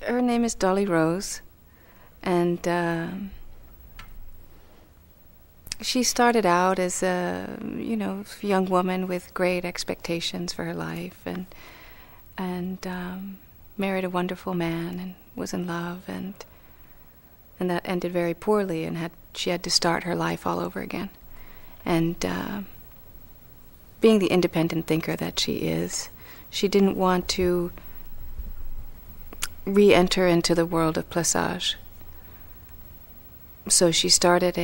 Her name is Dolly Rose, and she started out as a, young woman with great expectations for her life, and married a wonderful man and was in love, and that ended very poorly, and she had to start her life all over again. And being the independent thinker that she is, she didn't want to re-enter into the world of plissage. So she started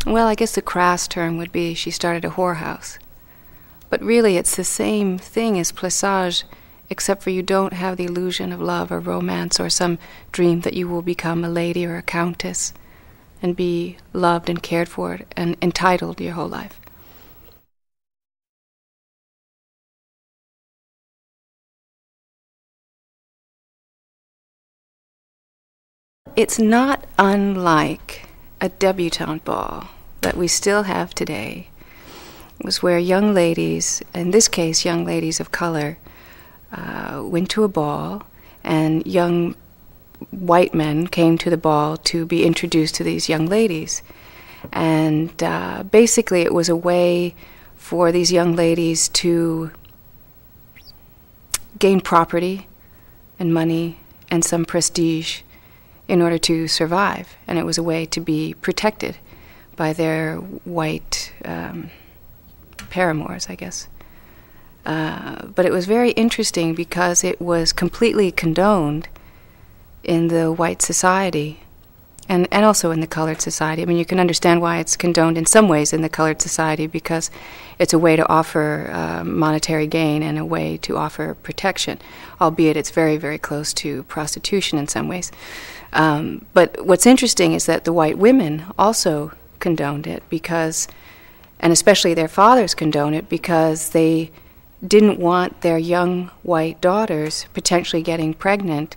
well, I guess the crass term would be she started a whorehouse. But really it's the same thing as plissage, except for you don't have the illusion of love or romance or some dream that you will become a lady or a countess and be loved and cared for and entitled your whole life. It's not unlike a debutante ball that we still have today. It was where young ladies, in this case young ladies of color, went to a ball, and young white men came to the ball to be introduced to these young ladies. And basically it was a way for these young ladies to gain property and money and some prestige in order to survive, and it was a way to be protected by their white paramours, I guess. But it was very interesting because it was completely condoned in the white society and also in the colored society. I mean, you can understand why it's condoned in some ways in the colored society, because it's a way to offer monetary gain and a way to offer protection, albeit it's very, very close to prostitution in some ways. But what's interesting is that the white women also condoned it because, and especially their fathers condoned it because they didn't want their young white daughters potentially getting pregnant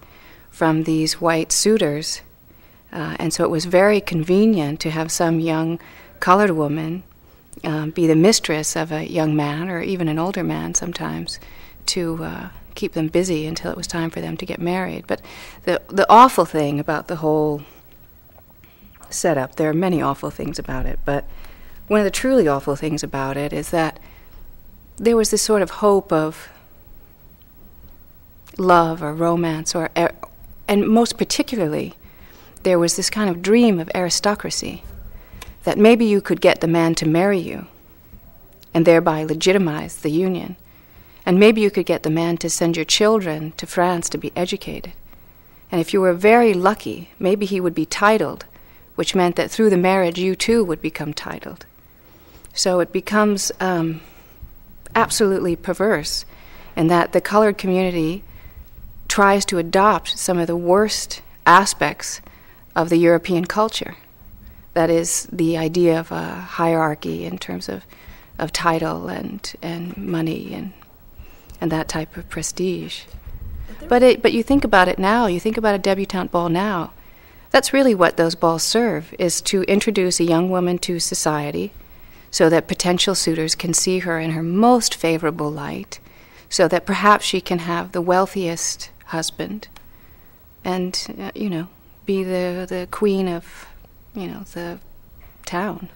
from these white suitors. And so it was very convenient to have some young colored woman be the mistress of a young man, or even an older man sometimes, to keep them busy until it was time for them to get married. But the awful thing about the whole setup, there are many awful things about it, but one of the truly awful things about it is that there was this sort of hope of love or romance, and most particularly, there was this kind of dream of aristocracy, that maybe you could get the man to marry you and thereby legitimize the union. And maybe you could get the man to send your children to France to be educated. And if you were very lucky, maybe he would be titled, which meant that through the marriage you too would become titled. So it becomes absolutely perverse in that the colored community tries to adopt some of the worst aspects of the European culture. That is the idea of a hierarchy in terms of title and money and that type of prestige. But you think about it now, you think about a debutante ball now, that's really what those balls serve, is to introduce a young woman to society so that potential suitors can see her in her most favorable light, so that perhaps she can have the wealthiest husband and, be the queen of, the town.